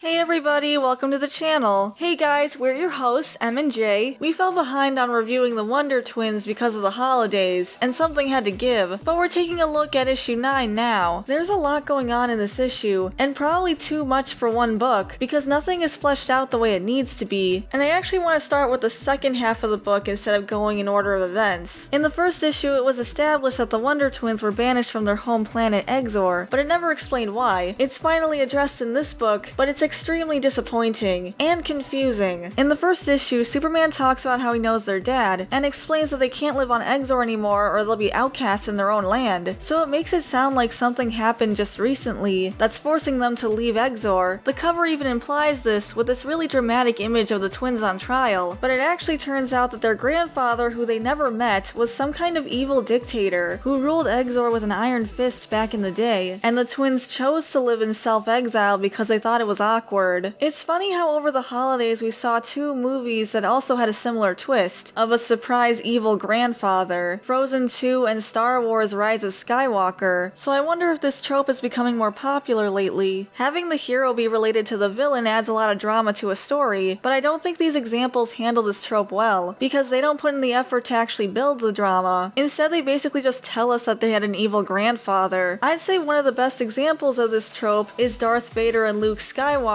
Hey everybody, welcome to the channel. Hey guys, we're your hosts, Em and Jay. We fell behind on reviewing the Wonder Twins because of the holidays, and something had to give, but we're taking a look at issue 9 now. There's a lot going on in this issue, and probably too much for one book, because nothing is fleshed out the way it needs to be, and I actually want to start with the second half of the book instead of going in order of events. In the first issue, it was established that the Wonder Twins were banished from their home planet Exxor, but it never explained why. It's finally addressed in this book, but it's extremely disappointing and confusing. In the first issue, Superman talks about how he knows their dad and explains that they can't live on Exxor anymore or they'll be outcasts in their own land. So it makes it sound like something happened just recently that's forcing them to leave Exxor. The cover even implies this with this really dramatic image of the twins on trial, but it actually turns out that their grandfather, who they never met, was some kind of evil dictator who ruled Exxor with an iron fist back in the day, and the twins chose to live in self-exile because they thought it was awkward. It's funny how over the holidays we saw two movies that also had a similar twist, of a surprise evil grandfather, Frozen 2 and Star Wars Rise of Skywalker, so I wonder if this trope is becoming more popular lately. Having the hero be related to the villain adds a lot of drama to a story, but I don't think these examples handle this trope well, because they don't put in the effort to actually build the drama. Instead, they basically just tell us that they had an evil grandfather. I'd say one of the best examples of this trope is Darth Vader and Luke Skywalker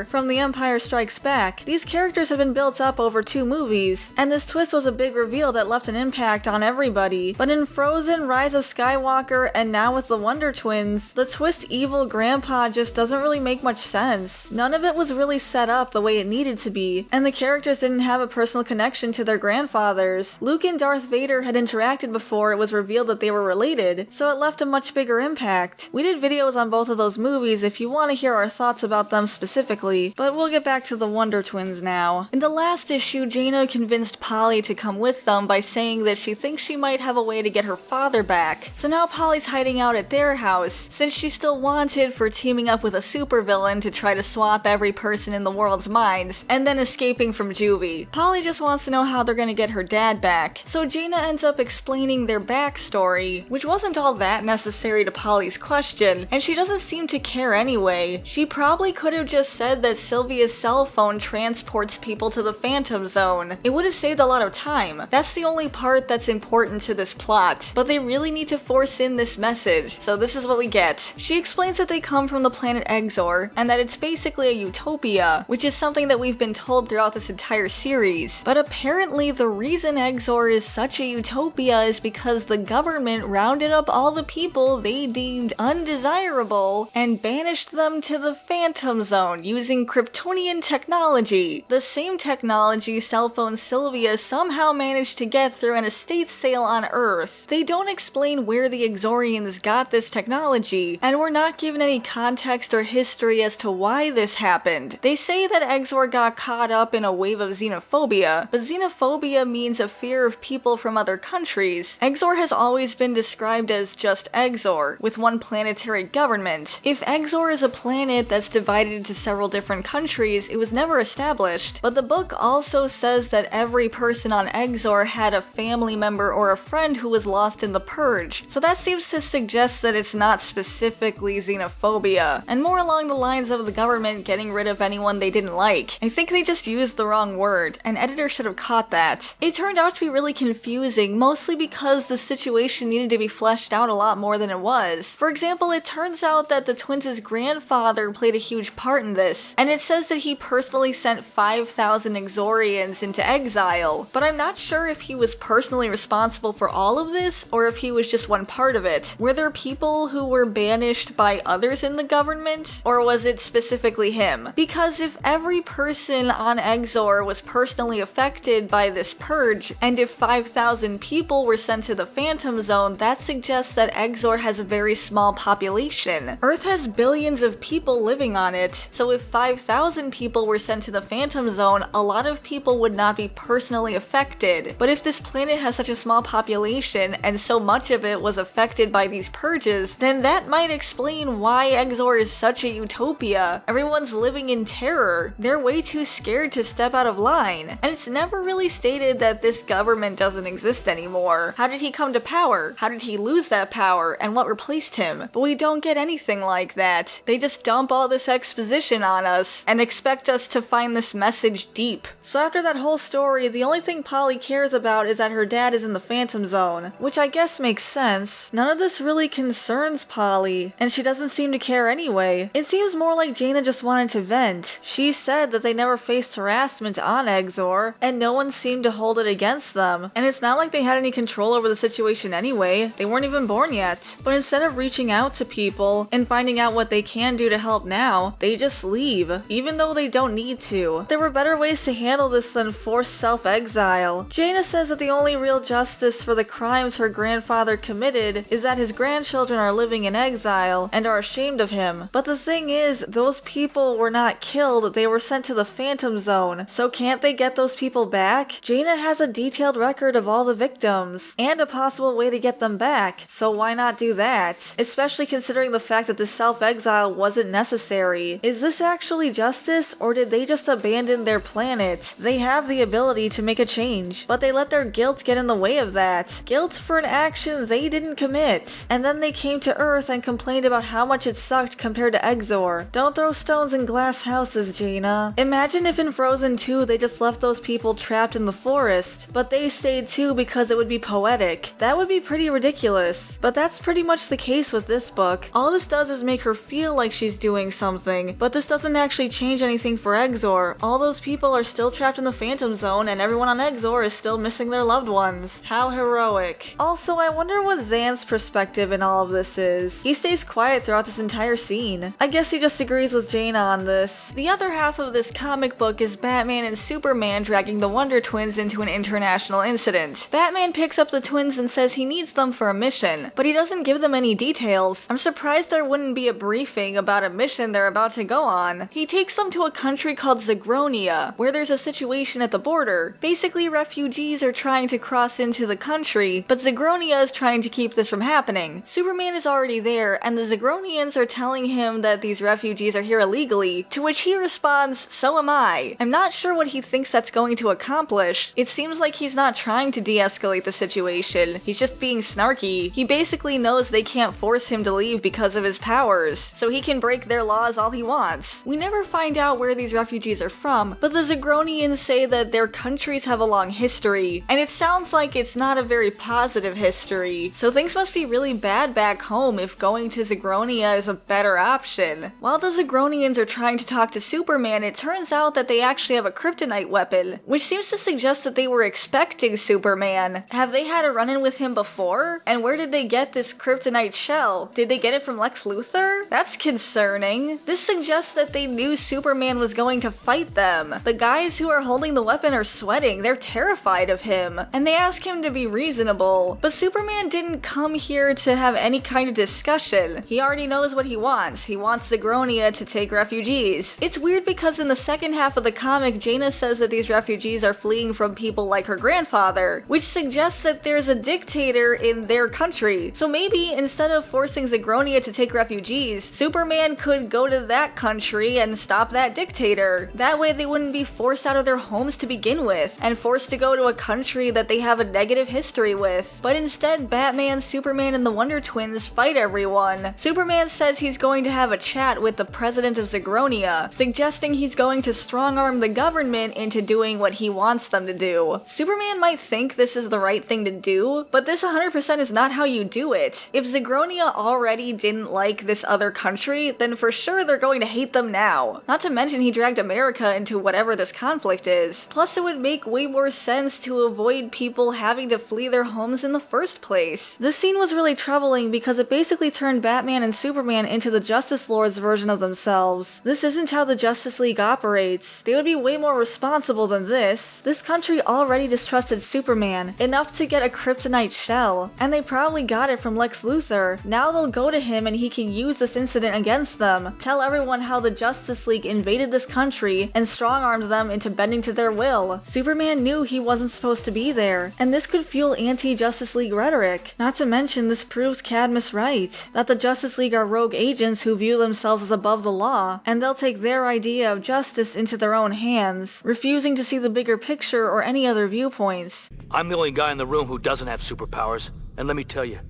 from The Empire Strikes Back. These characters have been built up over two movies, and this twist was a big reveal that left an impact on everybody. But in Frozen, Rise of Skywalker, and now with the Wonder Twins, the twist evil grandpa just doesn't really make much sense. None of it was really set up the way it needed to be, and the characters didn't have a personal connection to their grandfathers. Luke and Darth Vader had interacted before it was revealed that they were related, so it left a much bigger impact. We did videos on both of those movies if you want to hear our thoughts about them specifically, but we'll get back to the Wonder Twins now. In the last issue, Jaina convinced Polly to come with them by saying that she thinks she might have a way to get her father back. So now Polly's hiding out at their house, since she's still wanted for teaming up with a supervillain to try to swap every person in the world's minds, and then escaping from juvie. Polly just wants to know how they're gonna get her dad back, so Jaina ends up explaining their backstory, which wasn't all that necessary to Polly's question, and she doesn't seem to care anyway. She probably could have just said that Sylvia's cell phone transports people to the Phantom Zone. It would have saved a lot of time. That's the only part that's important to this plot, but they really need to force in this message, so this is what we get. She explains that they come from the planet Exxor, and that it's basically a utopia, which is something that we've been told throughout this entire series. But apparently the reason Exxor is such a utopia is because the government rounded up all the people they deemed undesirable and banished them to the Phantom Zone using Kryptonian technology. The same technology cell phone Sylvia somehow managed to get through an estate sale on Earth. They don't explain where the Exorians got this technology, and we're not given any context or history as to why this happened. They say that Exor got caught up in a wave of xenophobia, but xenophobia means a fear of people from other countries. Exor has always been described as just Exor, with one planetary government. If Exor is a planet that's divided into several different countries, it was never established, but the book also says that every person on Exxor had a family member or a friend who was lost in the purge, so that seems to suggest that it's not specifically xenophobia, and more along the lines of the government getting rid of anyone they didn't like. I think they just used the wrong word, and editor should have caught that. It turned out to be really confusing, mostly because the situation needed to be fleshed out a lot more than it was. For example, it turns out that the twins' grandfather played a huge part in this, and it says that he personally sent 5,000 Exorians into exile, but I'm not sure if he was personally responsible for all of this, or if he was just one part of it. Were there people who were banished by others in the government, or was it specifically him? Because if every person on Exxor was personally affected by this purge, and if 5,000 people were sent to the Phantom Zone, that suggests that Exxor has a very small population. Earth has billions of people living on it, so if 5,000 people were sent to the Phantom Zone, a lot of people would not be personally affected. But if this planet has such a small population, and so much of it was affected by these purges, then that might explain why Exxor is such a utopia. Everyone's living in terror. They're way too scared to step out of line. And it's never really stated that this government doesn't exist anymore. How did he come to power? How did he lose that power? And what replaced him? But we don't get anything like that. They just dump all this exposition suspicion on us and expect us to find this message deep. So after that whole story, the only thing Polly cares about is that her dad is in the Phantom Zone, which I guess makes sense. None of this really concerns Polly, and she doesn't seem to care anyway. It seems more like Jaina just wanted to vent. She said that they never faced harassment on Exxor, and no one seemed to hold it against them. And it's not like they had any control over the situation anyway. They weren't even born yet. But instead of reaching out to people and finding out what they can do to help now, they just leave, even though they don't need to. There were better ways to handle this than forced self-exile. Jaina says that the only real justice for the crimes her grandfather committed is that his grandchildren are living in exile and are ashamed of him. But the thing is, those people were not killed, they were sent to the Phantom Zone. So can't they get those people back? Jaina has a detailed record of all the victims, and a possible way to get them back, so why not do that? Especially considering the fact that the self-exile wasn't necessary. Is this actually justice, or did they just abandon their planet? They have the ability to make a change, but they let their guilt get in the way of that. Guilt for an action they didn't commit. And then they came to Earth and complained about how much it sucked compared to Exxor. Don't throw stones in glass houses, Jaina. Imagine if in Frozen 2 they just left those people trapped in the forest, but they stayed too because it would be poetic. That would be pretty ridiculous. But that's pretty much the case with this book. All this does is make her feel like she's doing something, but this doesn't actually change anything for Exxor. All those people are still trapped in the Phantom Zone, and everyone on Exxor is still missing their loved ones. How heroic. Also, I wonder what Xan's perspective in all of this is. He stays quiet throughout this entire scene. I guess he just agrees with Jaina on this. The other half of this comic book is Batman and Superman dragging the Wonder Twins into an international incident. Batman picks up the twins and says he needs them for a mission, but he doesn't give them any details. I'm surprised there wouldn't be a briefing about a mission they're about to go on. He takes them to a country called Zagronia, where there's a situation at the border. Basically, refugees are trying to cross into the country, but Zagronia is trying to keep this from happening. Superman is already there, and the Zagronians are telling him that these refugees are here illegally, to which he responds, "So am I." I'm not sure what he thinks that's going to accomplish. It seems like he's not trying to de-escalate the situation. He's just being snarky. He basically knows they can't force him to leave because of his powers, so he can break their laws all he wants. We never find out where these refugees are from, but the Zagronians say that their countries have a long history, and it sounds like it's not a very positive history, so things must be really bad back home if going to Zagronia is a better option. While the Zagronians are trying to talk to Superman, it turns out that they actually have a kryptonite weapon, which seems to suggest that they were expecting Superman. Have they had a run-in with him before? And where did they get this kryptonite shell? Did they get it from Lex Luthor? That's concerning. This suggests that they knew Superman was going to fight them. The guys who are holding the weapon are sweating. They're terrified of him, and they ask him to be reasonable. But Superman didn't come here to have any kind of discussion. He already knows what he wants. He wants Zagronia to take refugees. It's weird because in the second half of the comic, Jaina says that these refugees are fleeing from people like her grandfather, which suggests that there's a dictator in their country. So maybe instead of forcing Zagronia to take refugees, Superman could go to that country and stop that dictator. That way they wouldn't be forced out of their homes to begin with, and forced to go to a country that they have a negative history with. But instead, Batman, Superman, and the Wonder Twins fight everyone. Superman says he's going to have a chat with the president of Zagronia, suggesting he's going to strong-arm the government into doing what he wants them to do. Superman might think this is the right thing to do, but this 100% is not how you do it. If Zagronia already didn't like this other country, then for sure they're going to hate them now. Not to mention he dragged America into whatever this conflict is. Plus it would make way more sense to avoid people having to flee their homes in the first place. This scene was really troubling because it basically turned Batman and Superman into the Justice Lord's version of themselves. This isn't how the Justice League operates. They would be way more responsible than this. This country already distrusted Superman enough to get a kryptonite shell, and they probably got it from Lex Luthor. Now they'll go to him and he can use this incident against them, tell everyone how the Justice League invaded this country and strong-armed them into bending to their will. Superman knew he wasn't supposed to be there, and this could fuel anti-Justice League rhetoric. Not to mention this proves Cadmus right, that the Justice League are rogue agents who view themselves as above the law, and they'll take their idea of justice into their own hands, refusing to see the bigger picture or any other viewpoints. I'm the only guy in the room who doesn't have superpowers, and let me tell you,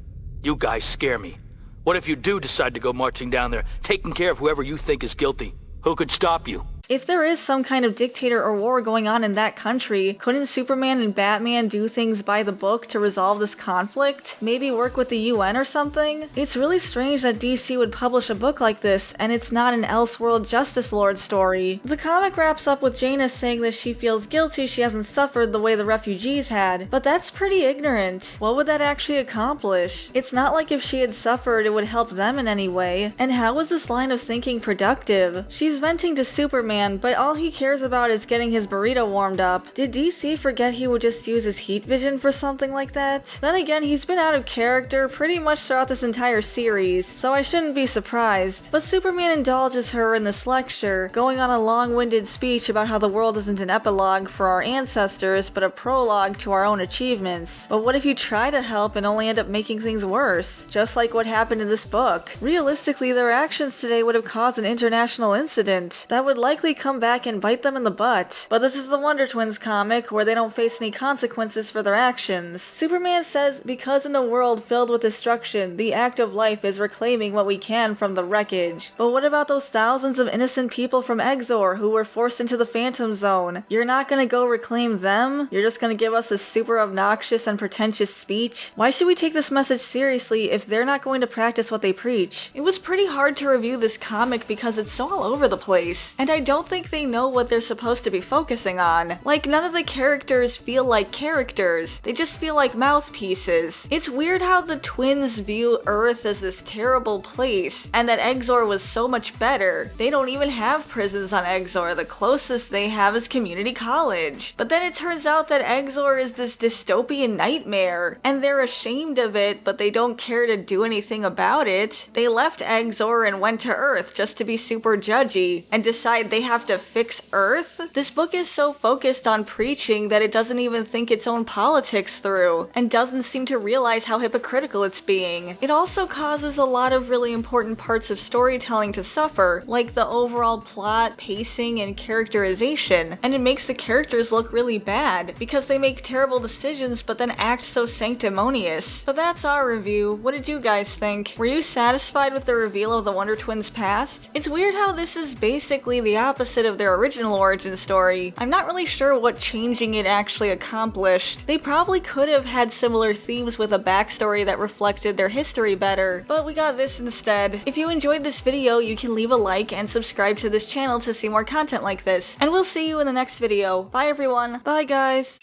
you guys scare me. What if you do decide to go marching down there, taking care of whoever you think is guilty? Who could stop you? If there is some kind of dictator or war going on in that country, couldn't Superman and Batman do things by the book to resolve this conflict? Maybe work with the UN or something? It's really strange that DC would publish a book like this, and it's not an Elseworld Justice Lord story. The comic wraps up with Jaina saying that she feels guilty she hasn't suffered the way the refugees had, but that's pretty ignorant. What would that actually accomplish? It's not like if she had suffered it would help them in any way. And how is this line of thinking productive? She's venting to Superman, but all he cares about is getting his burrito warmed up. Did DC forget he would just use his heat vision for something like that? Then again, he's been out of character pretty much throughout this entire series, so I shouldn't be surprised. But Superman indulges her in this lecture, going on a long-winded speech about how the world isn't an epilogue for our ancestors, but a prologue to our own achievements. But what if you try to help and only end up making things worse? Just like what happened in this book. Realistically, their actions today would have caused an international incident that would likely come back and bite them in the butt. But this is the Wonder Twins comic where they don't face any consequences for their actions. Superman says, because in a world filled with destruction, the act of life is reclaiming what we can from the wreckage. But what about those thousands of innocent people from Exxor who were forced into the Phantom Zone? You're not gonna go reclaim them? You're just gonna give us a super obnoxious and pretentious speech? Why should we take this message seriously if they're not going to practice what they preach? It was pretty hard to review this comic because it's so all over the place, and I don't think they know what they're supposed to be focusing on. Like, none of the characters feel like characters. They just feel like mouthpieces. It's weird how the twins view Earth as this terrible place, and that Exxor was so much better. They don't even have prisons on Exxor. The closest they have is community college. But then it turns out that Exxor is this dystopian nightmare, and they're ashamed of it, but they don't care to do anything about it. They left Exxor and went to Earth just to be super judgy, and decide they have to fix Earth? This book is so focused on preaching that it doesn't even think its own politics through, and doesn't seem to realize how hypocritical it's being. It also causes a lot of really important parts of storytelling to suffer, like the overall plot, pacing, and characterization, and it makes the characters look really bad, because they make terrible decisions but then act so sanctimonious. So that's our review. What did you guys think? Were you satisfied with the reveal of the Wonder Twins' past? It's weird how this is basically the opposite of their original origin story. I'm not really sure what changing it actually accomplished. They probably could have had similar themes with a backstory that reflected their history better, but we got this instead. If you enjoyed this video, you can leave a like and subscribe to this channel to see more content like this, and we'll see you in the next video. Bye everyone. Bye guys.